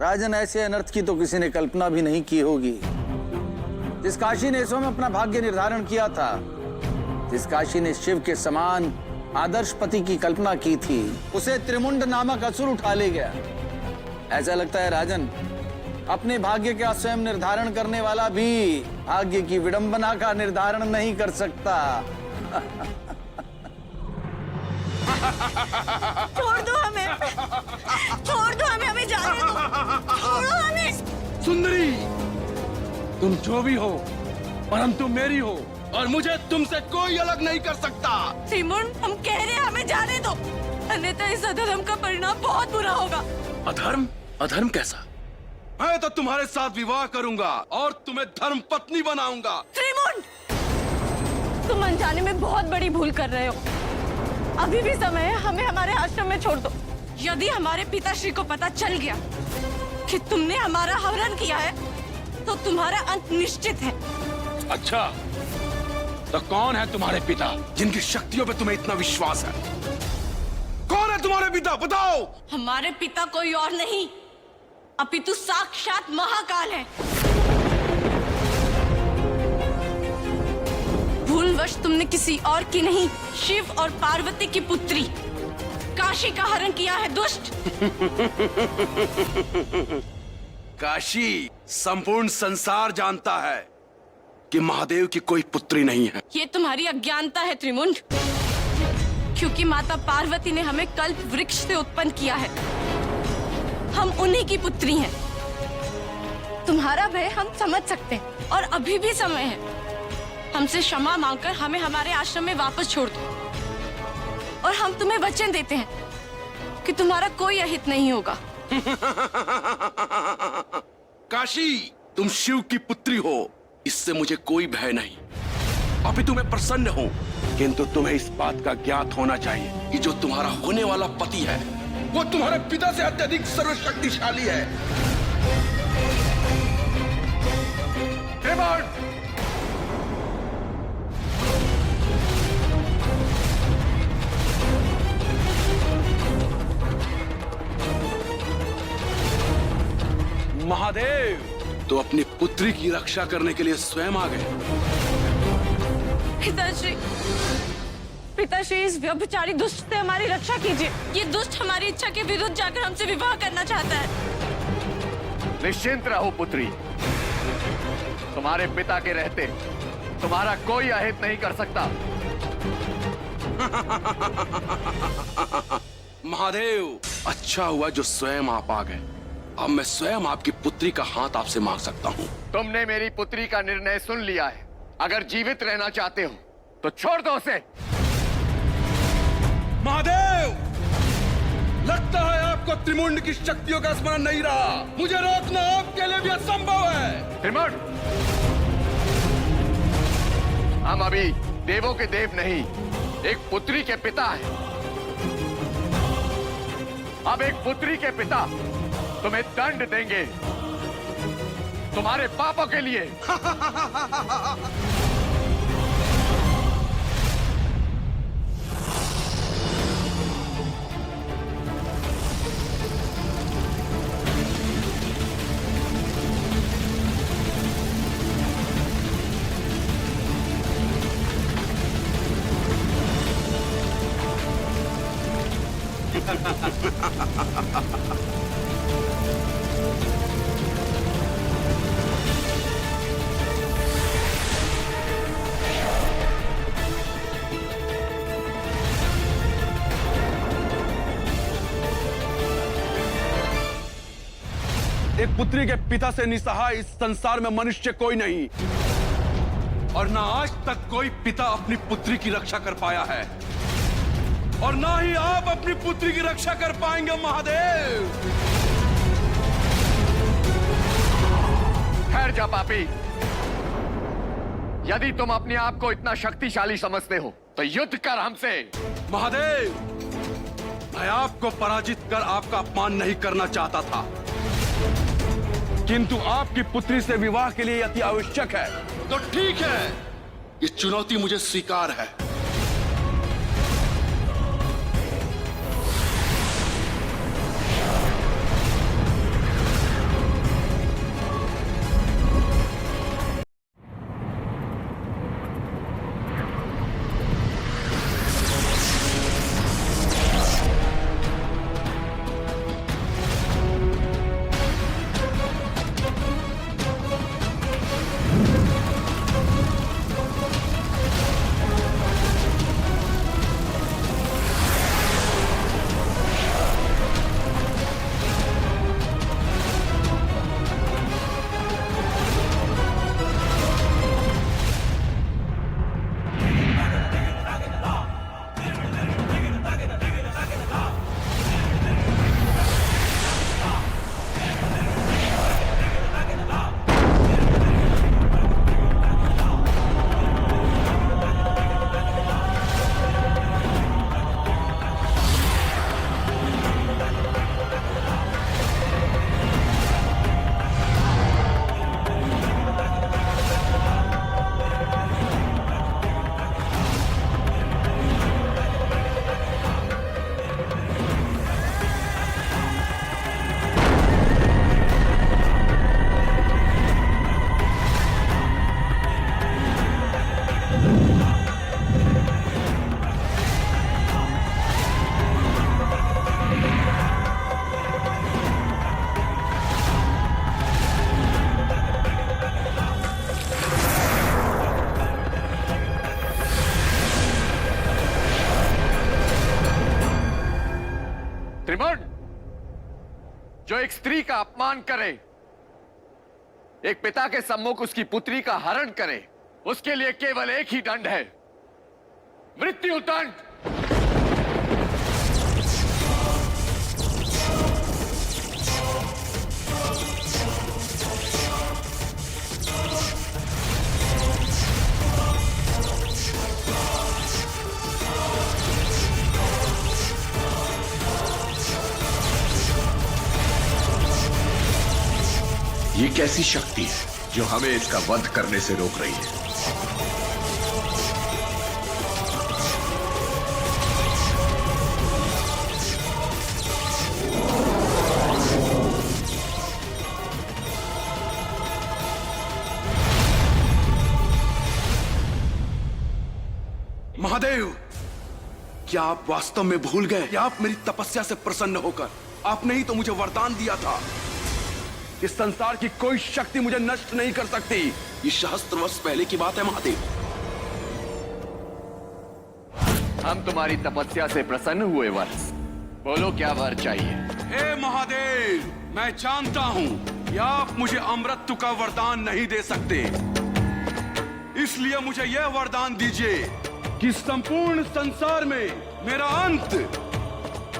राजन, ऐसे अनर्थ की तो किसी ने कल्पना भी नहीं की होगी। जिस काशी ने स्वयं अपना भाग्य निर्धारण किया था, जिस काशी ने शिव के समान आदर्श पति की कल्पना की थी, उसे त्रिमुंड नामक असुर उठा ले गया। ऐसा लगता है राजन, अपने भाग्य का स्वयं निर्धारण करने वाला भी भाग्य की विडंबना का निर्धारण नहीं कर सकता। छोड़ दो हमें, छोड़ दो हमें, हमें जाने दो, छोड़ो हमें। सुंदरी, तुम जो भी हो, परंतु मेरी हो और मुझे तुमसे कोई अलग नहीं कर सकता। त्रिमुंड, हम कह रहे हैं हमें जाने दो, अन्यथा इस अधर्म का परिणाम बहुत बुरा होगा। अधर्म? अधर्म कैसा? मैं तो तुम्हारे साथ विवाह करूंगा और तुम्हें धर्म पत्नी बनाऊंगा। त्रिमुंड, तुम अनजाने में बहुत बड़ी भूल कर रहे हो। अभी भी समय है, हमें हमारे आश्रम में छोड़ दो। यदि हमारे पिताश्री को पता चल गया कि तुमने हमारा हरण किया है, तो तुम्हारा अंत निश्चित है। अच्छा, तो कौन है तुम्हारे पिता जिनकी शक्तियों पे तुम्हें इतना विश्वास है? कौन है तुम्हारे पिता, बताओ। हमारे पिता कोई और नहीं, अपितु साक्षात महाकाल है। भूलवश तुमने किसी और की नहीं, शिव और पार्वती की पुत्री काशी का हरण किया है, दुष्ट। काशी संपूर्ण संसार जानता है कि महादेव की कोई पुत्री नहीं है। ये तुम्हारी अज्ञानता है त्रिमुंड, क्योंकि माता पार्वती ने हमें कल्प वृक्ष से उत्पन्न किया है। हम उन्हीं की पुत्री हैं। तुम्हारा भय हम समझ सकते हैं और अभी भी समय है। हमसे क्षमा मांगकर हमें हमारे आश्रम में वापस छोड़ दो और हम तुम्हें वचन देते हैं कि तुम्हारा कोई अहित नहीं होगा। काशी, तुम शिव की पुत्री हो, इससे मुझे कोई भय नहीं। अभी तुम्हें प्रसन्न हूँ, किंतु तुम्हें इस बात का ज्ञात होना चाहिए कि जो तुम्हारा होने वाला पति है, वो तुम्हारे पिता से अत्यधिक सर्वशक्तिशाली है। महादेव तो अपनी पुत्री की रक्षा करने के लिए स्वयं आ गए। पिताश्री, पिताश्री, इस व्यभिचारी दुष्ट से हमारी रक्षा कीजिए। ये दुष्ट हमारी इच्छा के विरुद्ध जाकर हमसे विवाह करना चाहता है। निश्चिंत रहो पुत्री, तुम्हारे पिता के रहते तुम्हारा कोई अहित नहीं कर सकता। महादेव, अच्छा हुआ जो स्वयं आप आ गए। अब मैं स्वयं आपकी पुत्री का हाथ आपसे मांग सकता हूँ। तुमने मेरी पुत्री का निर्णय सुन लिया है। अगर जीवित रहना चाहते हो तो छोड़ दो उसे। महादेव, लगता है आपको त्रिमुंड की शक्तियों का स्मरण नहीं रहा। मुझे रोकना आपके लिए भी असंभव है। त्रिमुंड, हम अभी देवों के देव नहीं, एक पुत्री के पिता हैं। अब एक पुत्री के पिता तुम्हें दंड देंगे तुम्हारे पापों के लिए। एक पुत्री के पिता से निसहाय इस संसार में मनुष्य कोई नहीं, और ना आज तक कोई पिता अपनी पुत्री की रक्षा कर पाया है, और ना ही आप अपनी पुत्री की रक्षा कर पाएंगे। महादेव, ठहर जा पापी। यदि तुम अपने आप को इतना शक्तिशाली समझते हो तो युद्ध कर हमसे। महादेव, मैं आपको पराजित कर आपका अपमान नहीं करना चाहता था, किंतु आपकी पुत्री से विवाह के लिए अति आवश्यक है। तो ठीक है, ये चुनौती मुझे स्वीकार है। जो एक स्त्री का अपमान करे, एक पिता के सम्मुख उसकी पुत्री का हरण करे, उसके लिए केवल एक ही दंड है, मृत्यु दंड। ये कैसी शक्ति है जो हमें इसका वध करने से रोक रही है? महादेव, क्या आप वास्तव में भूल गए कि आप मेरी तपस्या से प्रसन्न होकर आपने ही तो मुझे वरदान दिया था इस संसार की कोई शक्ति मुझे नष्ट नहीं कर सकती। ये सहस्त्र वर्ष पहले की बात है महादेव। हम तुम्हारी तपस्या से प्रसन्न हुए वत्स। बोलो क्या वर चाहिए? हे महादेव, मैं जानता हूं कि आप मुझे अमृत्यु का वरदान नहीं दे सकते, इसलिए मुझे यह वरदान दीजिए कि संपूर्ण संसार में मेरा अंत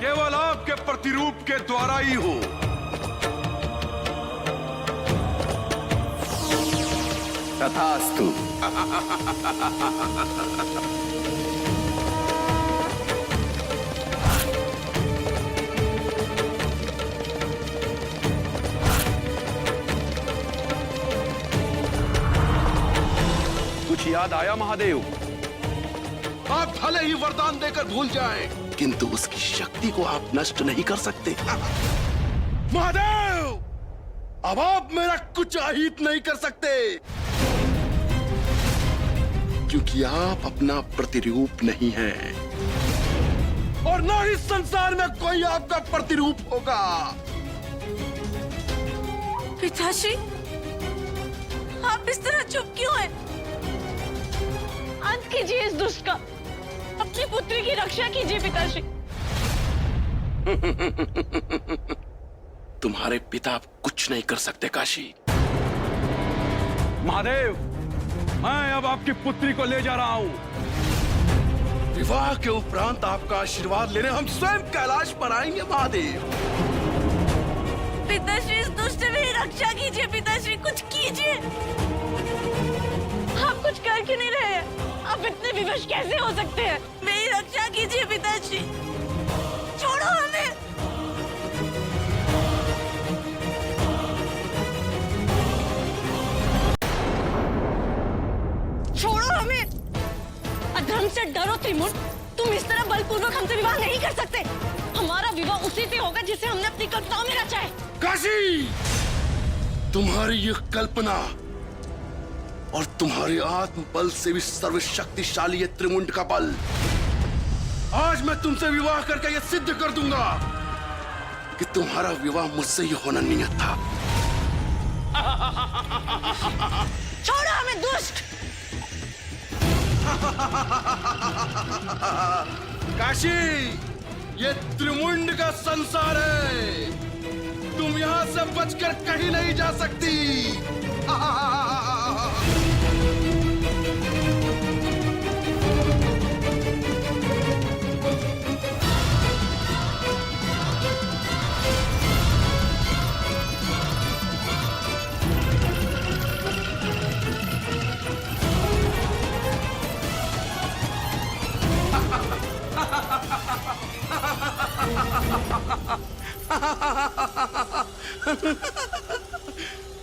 केवल आपके प्रतिरूप के द्वारा ही हो। तथास्तु। कुछ याद आया महादेव? आप भले ही वरदान देकर भूल जाएं, किंतु उसकी शक्ति को आप नष्ट नहीं कर सकते। महादेव, अब आप मेरा कुछ अहित नहीं कर सकते, क्योंकि आप अपना प्रतिरूप नहीं हैं, और ना ही संसार में कोई आपका प्रतिरूप होगा। पिताश्री, आप इस तरह चुप क्यों हैं? अंत कीजिए इस दुष्ट का, अपनी पुत्री की रक्षा कीजिए पिताश्री। तुम्हारे पिता आप कुछ नहीं कर सकते काशी। महादेव, मैं अब आपकी पुत्री को ले जा रहा हूं। विवाह के उपरांत आपका आशीर्वाद लेने हम स्वयं कैलाश पर आएंगे महादेव। पिताश्री, इस दुष्ट से मेरी रक्षा कीजिए पिताश्री, कुछ कीजिए। आप कुछ कर क्यों नहीं रहे हैं? आप इतने विवश कैसे हो सकते हैं? मेरी रक्षा कीजिए पिताश्री, छोड़ो हमें। छोड़ो हमें। अधर्म से डरो त्रिमुंड, तुम इस तरह बलपूर्वक हमसे विवाह नहीं कर सकते। हमारा विवाह उसी से होगा जिसे हमने अपनी कल्पनाओं में रचा है। काशी, तुम्हारी ये कल्पना और तुम्हारे आत्म बल से भी सर्वशक्तिशाली है त्रिमुंड का बल। आज मैं तुमसे विवाह करके यह सिद्ध कर दूंगा कि तुम्हारा विवाह मुझसे ही होना नियत था। छोड़ो हमें दुष्ट। काशी, ये त्रिमुंड का संसार है, तुम यहां से बचकर कहीं नहीं जा सकती।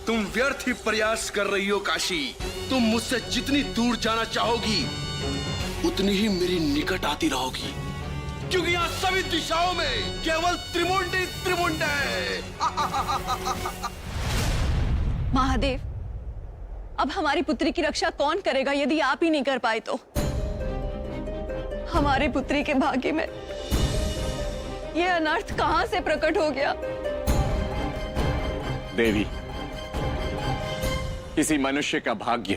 तुम व्यर्थ ही प्रयास कर रही हो काशी। तुम मुझसे जितनी दूर जाना चाहोगी उतनी ही मेरी निकट आती रहोगी, क्योंकि यहाँ सभी दिशाओं में केवल त्रिमुंड ही त्रिमुंड है। महादेव, अब हमारी पुत्री की रक्षा कौन करेगा यदि आप ही नहीं कर पाए तो? हमारी पुत्री के भाग्य में यह अनर्थ कहां से प्रकट हो गया? देवी, किसी मनुष्य का भाग्य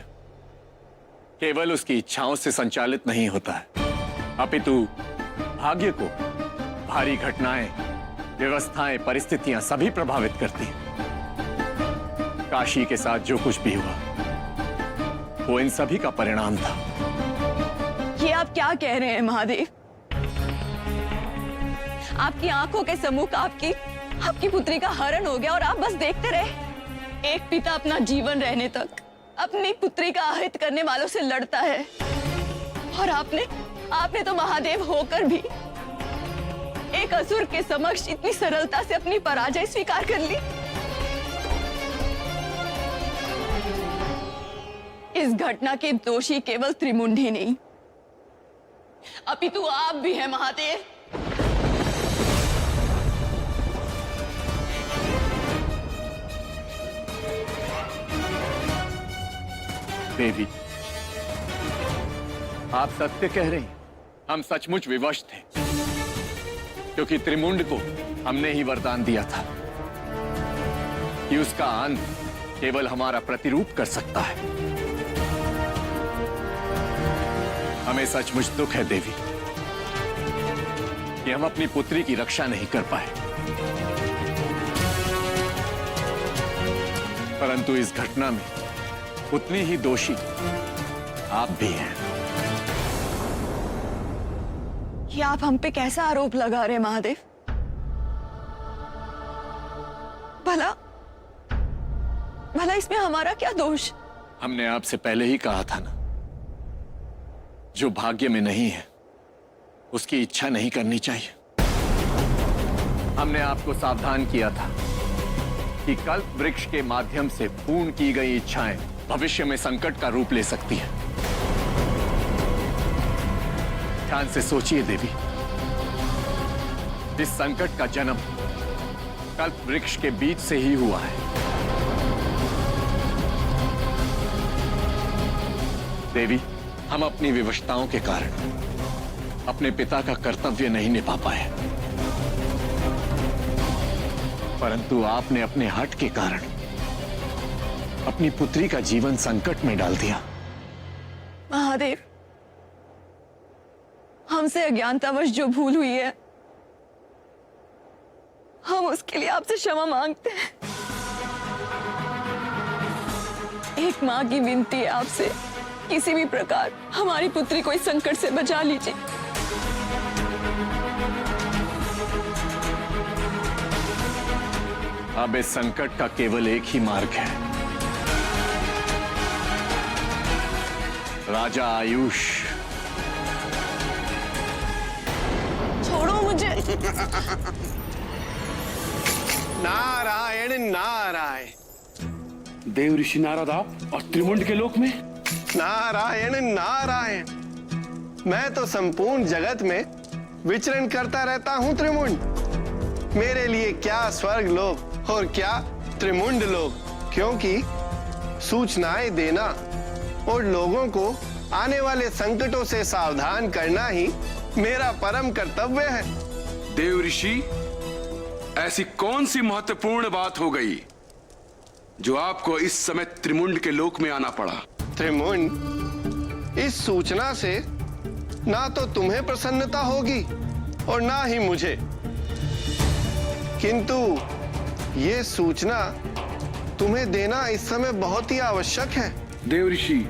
केवल उसकी इच्छाओं से संचालित नहीं होता है, अपितु भाग्य को भारी घटनाएं व्यवस्थाएं, परिस्थितियां सभी प्रभावित करती हैं। काशी के साथ जो कुछ भी हुआ वो इन सभी का परिणाम था। ये आप क्या कह रहे हैं महादेव? आपकी आंखों के सम्मुख आपकी पुत्री का हरण हो गया और आप बस देखते रहे। एक पिता अपना जीवन रहने तक अपनी पुत्री का अहित करने वालों से लड़ता है और आपने तो महादेव होकर भी एक असुर के समक्ष इतनी सरलता से अपनी पराजय स्वीकार कर ली। इस घटना के दोषी केवल त्रिमुंडी नहीं, अपितु आप भी हैं महादेव। देवी, आप सत्य कह रही हैं। हम सचमुच विवश थे, क्योंकि त्रिमुंड को हमने ही वरदान दिया था कि उसका अंत केवल हमारा प्रतिरूप कर सकता है। हमें सचमुच दुख है देवी कि हम अपनी पुत्री की रक्षा नहीं कर पाए, परंतु इस घटना में उतनी ही दोषी आप भी हैं। ये आप हम पे कैसा आरोप लगा रहे हैं महादेव? भला इसमें हमारा क्या दोष? हमने आपसे पहले ही कहा था ना, जो भाग्य में नहीं है उसकी इच्छा नहीं करनी चाहिए। हमने आपको सावधान किया था कि कल्प वृक्ष के माध्यम से पूर्ण की गई इच्छाएं भविष्य में संकट का रूप ले सकती है। ध्यान से सोचिए देवी, इस संकट का जन्म कल्प वृक्ष के बीज से ही हुआ है। देवी, हम अपनी विवशताओं के कारण अपने पिता का कर्तव्य नहीं निभा पाए, परंतु आपने अपने हठ के कारण अपनी पुत्री का जीवन संकट में डाल दिया। महादेव, हमसे अज्ञानतावश जो भूल हुई है, हम उसके लिए आपसे क्षमा मांगते हैं। एक मां की विनती है आपसे, किसी भी प्रकार हमारी पुत्री को इस संकट से बचा लीजिए। अब इस संकट का केवल एक ही मार्ग है, राजा आयुष। छोड़ो मुझे। नारायण नारायण। देव ऋषि नारद आप और त्रिमुंड के लोक में? नारायण नारायण। मैं तो संपूर्ण जगत में विचरण करता रहता हूँ त्रिमुंड। मेरे लिए क्या स्वर्ग लोक और क्या त्रिमुंड लोक, क्योंकि सूचनाएं देना और लोगों को आने वाले संकटों से सावधान करना ही मेरा परम कर्तव्य है। देव ऋषि, ऐसी कौन सी महत्वपूर्ण बात हो गई जो आपको इस समय त्रिमुंड के लोक में आना पड़ा? त्रिमुंड, इस सूचना से ना तो तुम्हें प्रसन्नता होगी और ना ही मुझे, किंतु ये सूचना तुम्हें देना इस समय बहुत ही आवश्यक है। देव ऋषि,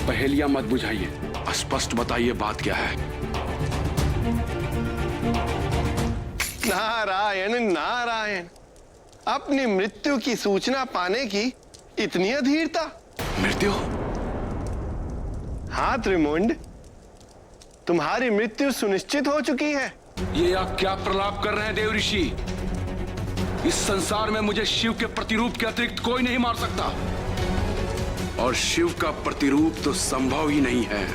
पहेलियां मत बुझाइए, स्पष्ट बताइए बात क्या है। नारायण नारायण। अपनी मृत्यु की सूचना पाने की इतनी अधीरता? मृत्यु? हाँ त्रिमुंड, तुम्हारी मृत्यु सुनिश्चित हो चुकी है। ये आप क्या प्रलाप कर रहे हैं देव ऋषि? इस संसार में मुझे शिव के प्रतिरूप के अतिरिक्त कोई नहीं मार सकता, और शिव का प्रतिरूप तो संभव ही नहीं है।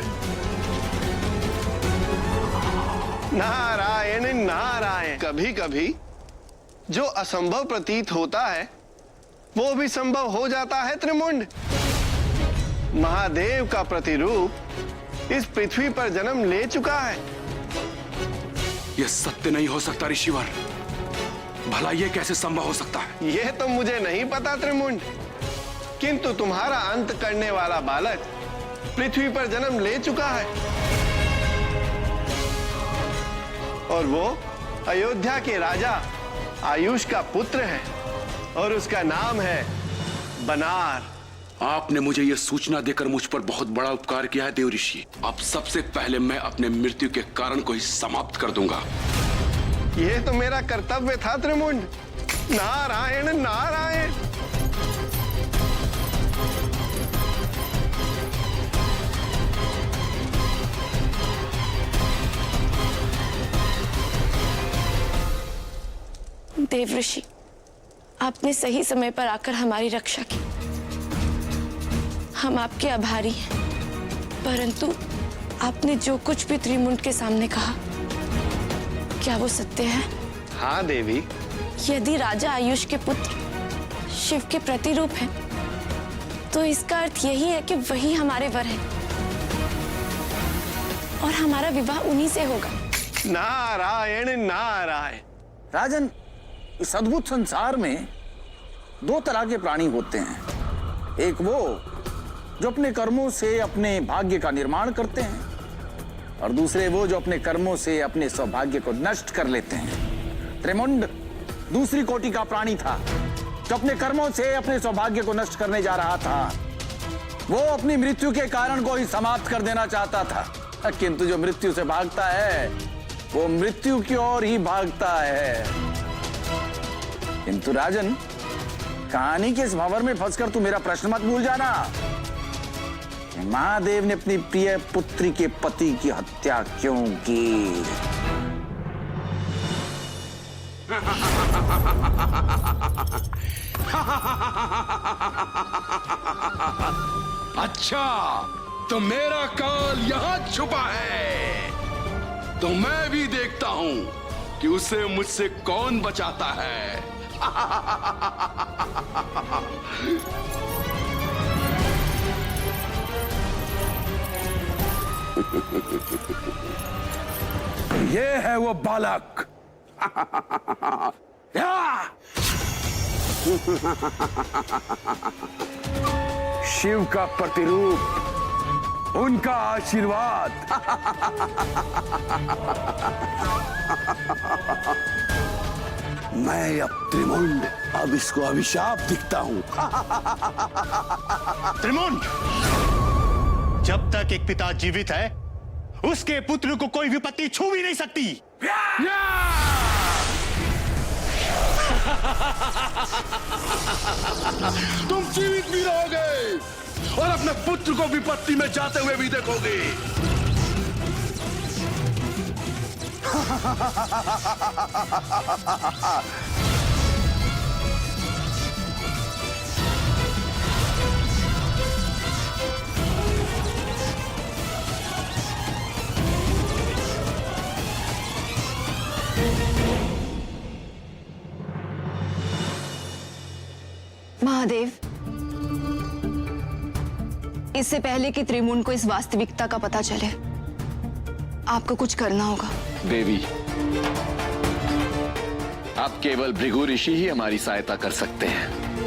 नारायण नारायण। कभी कभी जो असंभव प्रतीत होता है वो भी संभव हो जाता है त्रिमुंड। महादेव का प्रतिरूप इस पृथ्वी पर जन्म ले चुका है। यह सत्य नहीं हो सकता ऋषिवर। भला यह कैसे संभव हो सकता है? यह तो मुझे नहीं पता त्रिमुंड, किंतु तुम्हारा अंत करने वाला बालक पृथ्वी पर जन्म ले चुका है, और वो अयोध्या के राजा आयुष का पुत्र है और उसका नाम है बनार। आपने मुझे यह सूचना देकर मुझ पर बहुत बड़ा उपकार किया है देव ऋषि। अब सबसे पहले मैं अपने मृत्यु के कारण को ही समाप्त कर दूंगा। यह तो मेरा कर्तव्य था त्रिमुंड। नारायण नारायण। देव ऋषि, आपने सही समय पर आकर हमारी रक्षा की। हम आपके आभारी हैं। परंतु आपने जो कुछ भी त्रिमुंड के सामने कहा, क्या वो सत्य है? हाँ देवी। यदि राजा आयुष के पुत्र शिव के प्रतिरूप हैं, तो इसका अर्थ यही है कि वही हमारे वर हैं और हमारा विवाह उन्हीं से होगा। नारायण नारायण। राजन, इस अद्भुत संसार में दो तरह के प्राणी होते हैं। एक वो जो अपने कर्मों से अपने भाग्य का निर्माण करते हैं और दूसरे वो जो अपने कर्मों से अपने सौभाग्य को नष्ट कर लेते हैं। त्रिमुंड दूसरी कोटि का प्राणी था जो अपने कर्मों से अपने सौभाग्य को नष्ट करने जा रहा था। वो अपनी मृत्यु के कारण को ही समाप्त कर देना चाहता था, किंतु जो मृत्यु से भागता है वो मृत्यु की ओर ही भागता है। किंतु राजन, कहानी के इस भंवर में फंसकर तू मेरा प्रश्न मत भूल जाना। महादेव ने अपनी प्रिय पुत्री के पति की हत्या क्यों की? अच्छा, तो मेरा काल यहाँ छुपा है, तो मैं भी देखता हूँ कि उसे मुझसे कौन बचाता है। ये है वो बालक। शिव का प्रतिरूप, उनका आशीर्वाद। मैं अब त्रिमुंड, अब इसको अभिशाप दिखता हूं। त्रिमुंड, जब तक एक पिता जीवित है, उसके पुत्र को कोई विपत्ति छू भी नहीं सकती। तुम जीवित भी रहोगे और अपने पुत्र को विपत्ति में जाते हुए भी देखोगे। महादेव, इससे पहले कि त्रिमुंड को इस वास्तविकता का पता चले, आपको कुछ करना होगा। देवी, आप केवल भृगु ऋषि ही हमारी सहायता कर सकते हैं।